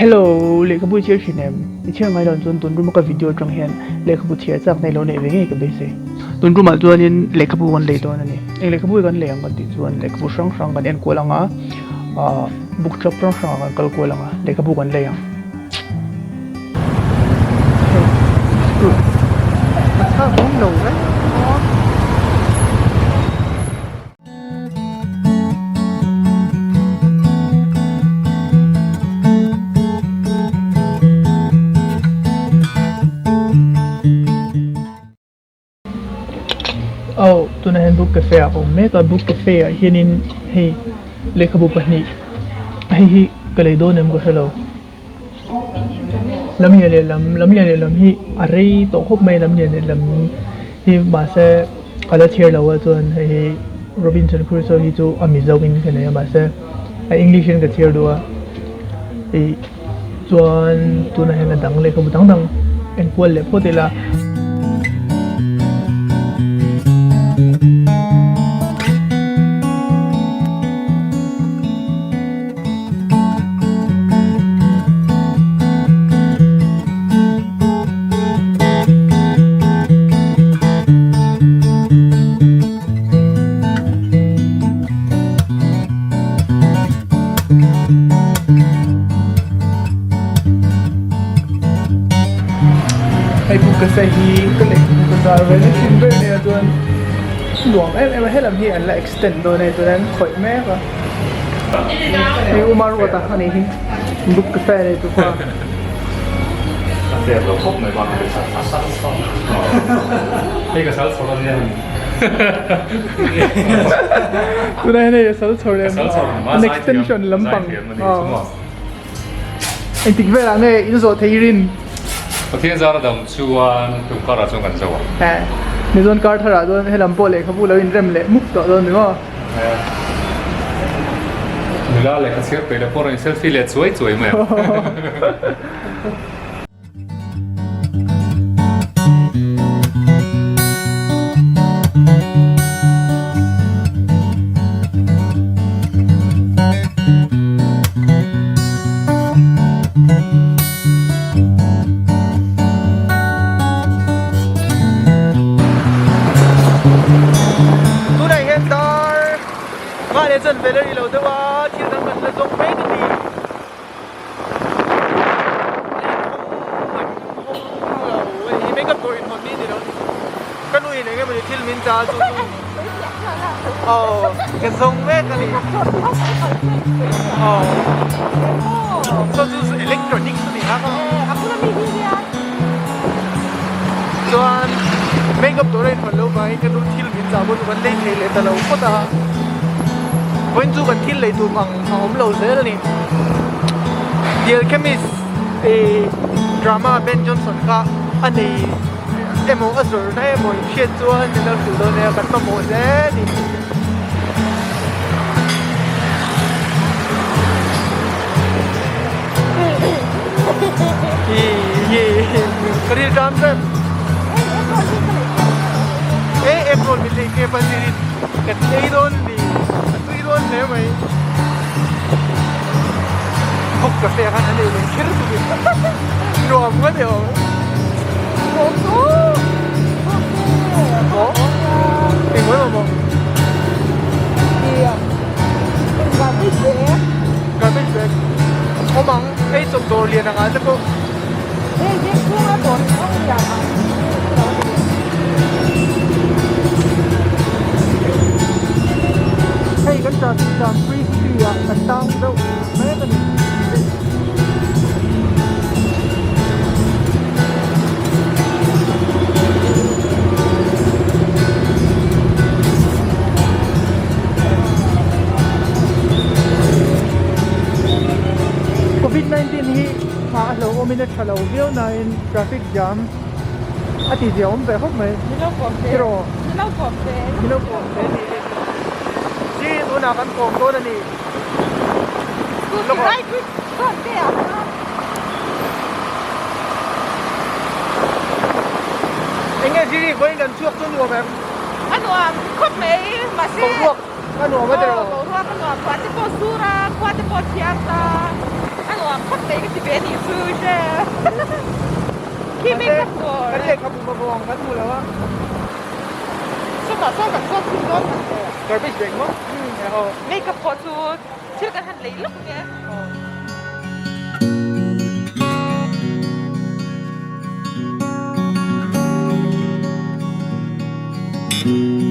Hello เลขบุตรเชียร์ชินเอ็มเชื่อไหมตอนจนตุนรู้มากับวิดีโอจังเห็นเลขบุตรเชียร์จากในโลกนี้เองก็ไม่ใช่ตุนรู้มาจวนยันเลขบุตรกันเลยตัวนั้นเองเลขบุตรกันเลยกันติดจวนเลขบุตรช่างกันเอ็นกูลังบุกจับช่างกันกัลกูลังเลขบุตรกันเลยถ้าผมหลงนะตัวนั้นบุกกาแฟผมแม้ก็บุกกาแฟเฮียนินให้เลขบุปนิให้ก็เลยโดนมันก็เฮลโลลำเนียนลำที่อะไรตกหกไม่ลำเนียนลำที่บาเซ่ก็เลยเชียร์เราว่าจนให้โรบินสันครูโซที่จูอเมซอนกันกันเนี่ยบาเซ่ให้อังกฤษก็เชียร์ด้วยไอ้จนตัวนั้นก็ดังเลขบุดังเอ็นควอลเลยพอดีละไอ้บุกกาแฟฮีก็เลยบุกกาแฟเนี่ยชิมเบอร์เนี่ยตัวนั้นหลวงไม่ให้ลำที่อันละ extend ตัวในตัวนั้นข่อยแม่ก็นี่อุมารุตะอันนี้บุกกาแฟเลยตัวก็เสียบเราพบในวันเป็นสัตว์สัตว์นี่ก็สัตว์โซลาร์เนี่ยตัวนั้นเนี่ยสัตว์โซลาร์อัน extension ลำปังไอ้ติ๊กเวลาเนี่ยอินโซเทอริน我听说那种猪啊，用高达中感受啊。你说高特拉说，那两波嘞，可不留你这么嘞，木头都那个。系啊。你拉嚟個車俾你幫你 selfie 嚟做一做咩？真飞了一路的哇，天上门那种美的地。ไม่กับตัวอินคนนี้ดิเราก็นู่นนี่ก็มันที่มินจ้าจู่ๆอ๋อแกส่งแม่กันนี่อ๋อจู่ๆอิเล็กทรอนิกส์นี่ครับส่วนไม่กับตัวอินคนเราไปก็นู่นที่มินจ้าบนวันเล่นเลยแต่เราก็ตาวันจู่กันที่เลยตัวมังผมเราเสียแล้วนี่เดี๋ยวแค่มีดราม่าเบนจอนสันก็อันนี้โมอัศร์ได้โมเชียจวนเราสู่ตัวเนี่ยกันมาโมเสนี่ก็ที่จำเป็นเอ็มโรนมิลเลกปันซีริกันไอ้โดนดีตัวเนี่ยไหมพกกาแฟกันอะไรเลยคิดดูดิรวมก็เดี๋ยวโอ้โหโอ้เอ็งไว้มาบอกเดี๋ยวเป็นการไม่เช็คเขาบังไอ้ส่งตัวเรียนอะไรแล้วก็เด็กพวกนั้นตัวเขาอยากให้กันจัดฟรีสตีอ่ะมันตั้งแล้วแม่กันCOVID-19 ही हाँ लोगों में चला हो गया ना इन ट्रैफिक जाम अति जाम पे हो मैं मिलो कौन से जी तू नाกันกองตัวนั่นนี่แล้วก็ได้คือก่อนเดียวเอ็งไงจีรีคนกันช่วงตัวแบบอันว่าคบไม่มาเสีย Ano, madero. Ano, quase postura, quase potiata. Ano, quase que te veni suja. Que make up for? Kasi kapag kan mo lawa. So kan so tulot. Garbage bag mo? Oo. Make up for tu. Sila kan lay look ya. Oh.